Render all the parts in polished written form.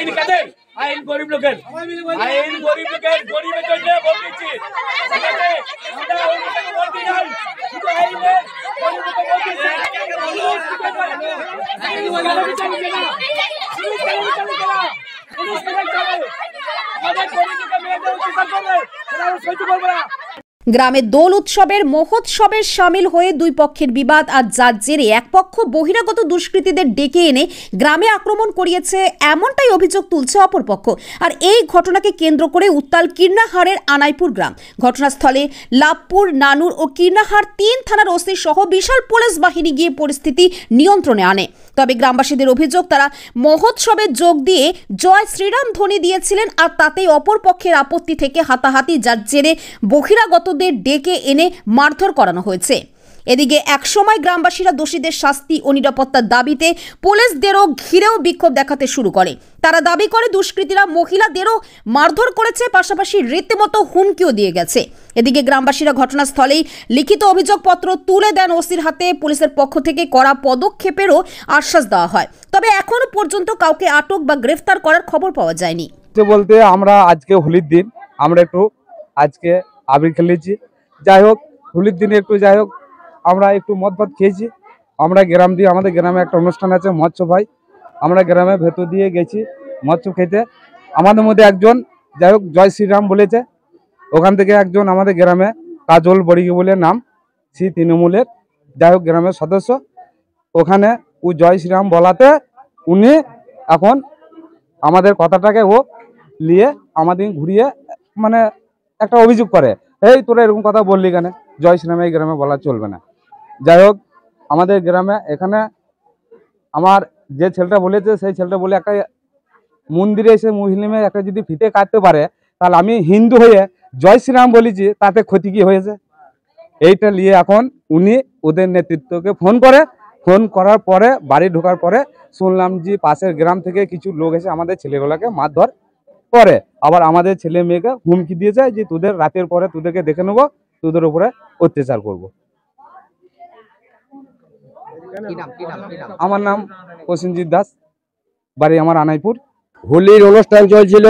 আইন কাদের? আইন গরিব লোকের, আইন গরিব লোকের, গরিবের জন্য ভোট দিচ্ছি। ঠিক আছে, আমরা অন্য কাউকে ভোট দিই নাই, শুধু আইনের গরিব লোকের ভোট দিচ্ছি। গ্রামে দোল উৎসবের মহোৎসবে সামিল হয়ে দুই পক্ষের বিবাদ আর যার জেরে এক পক্ষ বহিরাগত দুষ্কৃতীদের ডেকে এনে গ্রামে আক্রমণ করিয়েছে, এমনটাই অভিযোগ তুলছে অপরপক্ষ। আর এই ঘটনাকে কেন্দ্র করে উত্তাল কীর্ণাহারের আনাইপুর গ্রাম। ঘটনাস্থলে লাভপুর, নানুর ও কীর্ণাহার 3 থানার ওসি সহ বিশাল পুলিশ বাহিনী গিয়ে পরিস্থিতি নিয়ন্ত্রণে আনে। তবে গ্রামবাসীদের অভিযোগ, তারা মহোৎসবে যোগ দিয়ে জয় শ্রীরাম ধ্বনি দিয়েছিলেন আর তাতেই অপর পক্ষের আপত্তি থেকে হাতাহাতি, যার জেরে বহিরাগতদের ডেকে এনে মারধর করানো হয়েছে। এদিকে একসময় গ্রামবাসীরা দোষীদের শাস্তি ও নিরাপত্তার দাবিতে পুলিশদেরও ঘিরেও বিক্ষোভ দেখাতে শুরু করে। তারা দাবি করে দুষ্কৃতীরা মহিলাদেরও মারধর করেছে, পাশাপাশি রীতিমতো হুমকিও দিয়ে গেছে। এদিকে গ্রামবাসীরা ঘটনাস্থলেই লিখিত অভিযোগপত্র তুলে দেন ওসির হাতে। পুলিশের পক্ষ থেকে কড়া পদক্ষেপেরও আশ্বাস দেওয়া হয়, তবে এখনো পর্যন্ত কাউকে আটক বা গ্রেফতার করার খবর পাওয়া যায়নি। বলতে আমরা আজকে হোলির দিন আমরা একটু আজকে আবির খেলেছি, যাই হোক হোলির দিনে একটু যাই হোক আমরা একটু মদ ভাত খেয়েছি। আমরা গ্রাম দিয়ে, আমাদের গ্রামে একটা অনুষ্ঠান আছে মৎস্য ভাই, আমরা গ্রামে ভেতর দিয়ে গেছি মৎস্য খেতে। আমাদের মধ্যে একজন যাই হোক জয় শ্রীরাম বলেছে, ওখান থেকে একজন আমাদের গ্রামে কাজল বড়িগি বলে নাম, সে তৃণমূলের যাই হোক গ্রামের সদস্য, ওখানে ও জয় শ্রীরাম বলাতে উনি এখন আমাদের কথাটাকে ও নিয়ে আমাদের ঘুরিয়ে মানে একটা অভিযোগ করে, এই তোরা এরকম কথা বললি কেন, জয় শ্রীরাম এই গ্রামে বলা চলবে না। যাই হোক আমাদের গ্রামে এখানে আমার যে ছেলেটা বলেছে সেই ছেলেটা বলে একটা মন্দিরে এসে মুসলিমে একটা যদি ফিতে কাটতে পারে, তাহলে আমি হিন্দু হয়ে জয় শ্রীরাম বলেছি, তাতে ক্ষতি কি হয়েছে? এইটা নিয়ে এখন উনি ওদের নেতৃত্বকে ফোন করার পরে বাড়ি ঢোকার পরে শুনলাম যে পাশের গ্রাম থেকে কিছু লোক এসে আমাদের ছেলেগুলোকে মারধর করে, আবার আমাদের ছেলে মেয়েকে হুমকি দিয়েছে যে তোদের রাতের পরে তোদেরকে দেখে নেবো, তোদের উপরে অত্যাচার করব। আমার নাম প্রসেনজিৎ দাস, বাড়ি আমার আনাইপুর। হোলির অনুষ্ঠান চলছিল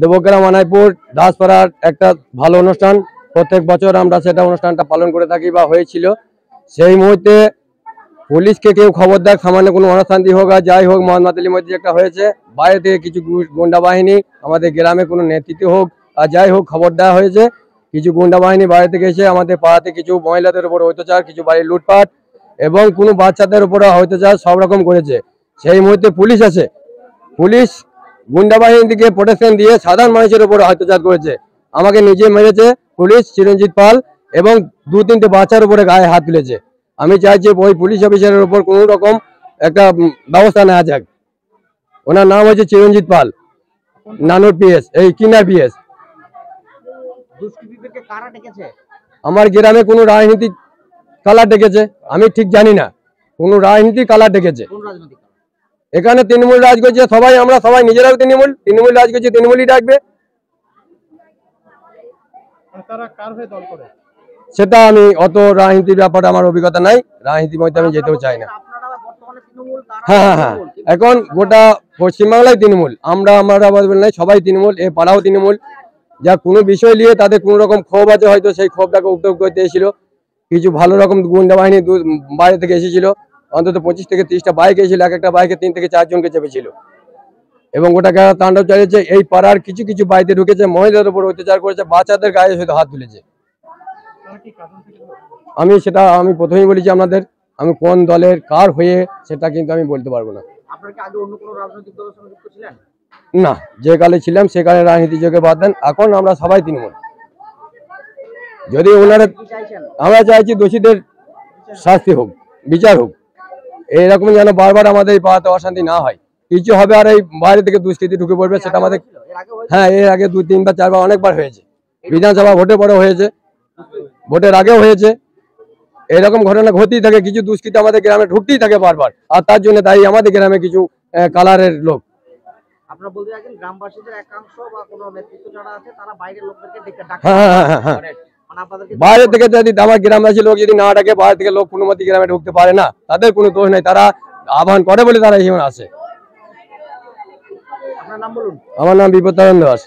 দেবগ্রাম আনাইপুর দাসপাড়ার একটা ভালো অনুষ্ঠান, প্রত্যেক বছর আমরা সেটা অনুষ্ঠানটা পালন করে থাকি বা হয়েছিল। সেই মুহূর্তে পুলিশকে কেউ খবর দেয় সামান্য কোনো অনাশান্তি হোক আর যাই হোক, মহানমাতালির মধ্যে একটা হয়েছে, বাইরে থেকে কিছু গুন্ডা বাহিনী আমাদের গ্রামে কোনো নেতৃত্ব হোক আর যাই হোক খবর দেওয়া হয়েছে, কিছু গুন্ডা বাহিনী বাইরে থেকে এসে আমাদের পাড়াতে কিছু মহিলাদের উপর অত্যাচার, কিছু বাড়ির লুটপাট এবং কোনো বাচ্চাদের উপরে অত্যাচার সব রকম করেছে। সেই মুহূর্তে পুলিশ আছে, পুলিশ গুন্ডা বাহিনীকে প্রোটেকশন দিয়ে সাধারণ মানুষের উপর অত্যাচার করেছে। আমাকে নিজে মেরেছে পুলিশ চিরঞ্জিত পাল এবং 2-3টে বাচ্চার উপরে গায়ে হাত তুলেছে। আমি চাইছি ওই পুলিশ অফিসারের উপর কোনো রকম একটা ব্যবস্থা নেওয়া যাক। ওনার নাম হচ্ছে চিরঞ্জিত পাল, নানুর পিএস, এই কিনার পিএস। আমার গ্রামে কোনো রাজনীতিক কালার ডেকেছে, আমি ঠিক জানি না, কোনো রাজনীতিক কালার ডেকেছে। এখানে তৃণমূল রাজ করছে, সবাই আমরা সবাই নিজেরাও তৃণমূল রাজ করছে, তৃণমূলই ডাকবে। সেটা আমি অত রাজনীতির ব্যাপারে আমার অভিজ্ঞতা নাই, রাজনীতির মধ্যে আমি যেতেও চাই না। হ্যাঁ, এখন গোটা পশ্চিমবাংলায় তৃণমূল, আমরা নাই, সবাই তৃণমূল, এ পাড়াও তৃণমূল। যা কোনো বিষয় নিয়ে তাদের কোনো রকম ক্ষোভ আছে, হয়তো সেই ক্ষোভটাকে উদ্যোগ করতে এসেছিল। কিছু ভালো রকম গুন্ডা বাহিনী বাইরে থেকে এসেছিল, অন্তত 25 থেকে 30টা বাইক এসেছিল, এক একটা বাইকে 3 থেকে 4 জনকে চেপেছিল এবং ওটাকে তাণ্ডব চালিয়েছে। এই পাড়ার কিছু কিছু বাড়িতে ঢুকেছে, মহিলাদের উপর অত্যাচার করেছে, বাচ্চাদের গায়ে শুধু হাত তুলেছে। আমি প্রথমেই বলেছি আপনাদের, আমি কোন দলের কার হয়ে সেটা কিন্তু আমি বলতে পারবো না। না, যে কালে ছিলাম সে কালে রাজনীতি যোগে বাদ দেন, এখন আমরা সবাই তৃণমূল। যদি ওনারা, আমরা চাইছি দোষীদের শাস্তি হোক, বিচার হোক, এইরকম যেন বারবার আমাদের এই পাড়াতে অশান্তি না হয়। কিছু হবে আর এই বাইরে থেকে দুষ্কৃতি ঢুকে পড়বে, সেটা আমাদের, হ্যাঁ এর আগে 2, 3 বা 4 বার অনেকবার হয়েছে, বিধানসভা ভোটের পরে হয়েছে, ভোটের আগেও হয়েছে। এরকম ঘটনা ঘটেই থাকে, কিছু দুষ্কৃতি আমাদের গ্রামে ঢুকতেই থাকে বারবার, আর তার জন্য দায়ী আমাদের গ্রামে কিছু কালারের লোক। আপনারা বলতে চাইছেন গ্রামবাসীদের একাংশ বা কোনো নেতৃত্ব যারা আছে তারা বাইরের লোকদেরকে ডাকে? হ্যাঁ, বাইরে থেকে যদি আমার গ্রামবাসী লোক যদি না ডাকে, বাইরে থেকে লোক কোনো মতে গ্রামে ঢুকতে পারে না, তাদের কোনো দোষ নাই, তারা আহ্বান করে বলে তারা এখানে আসে। আপনার নাম বলুন। আমার নাম বিপদ তারণ দাস।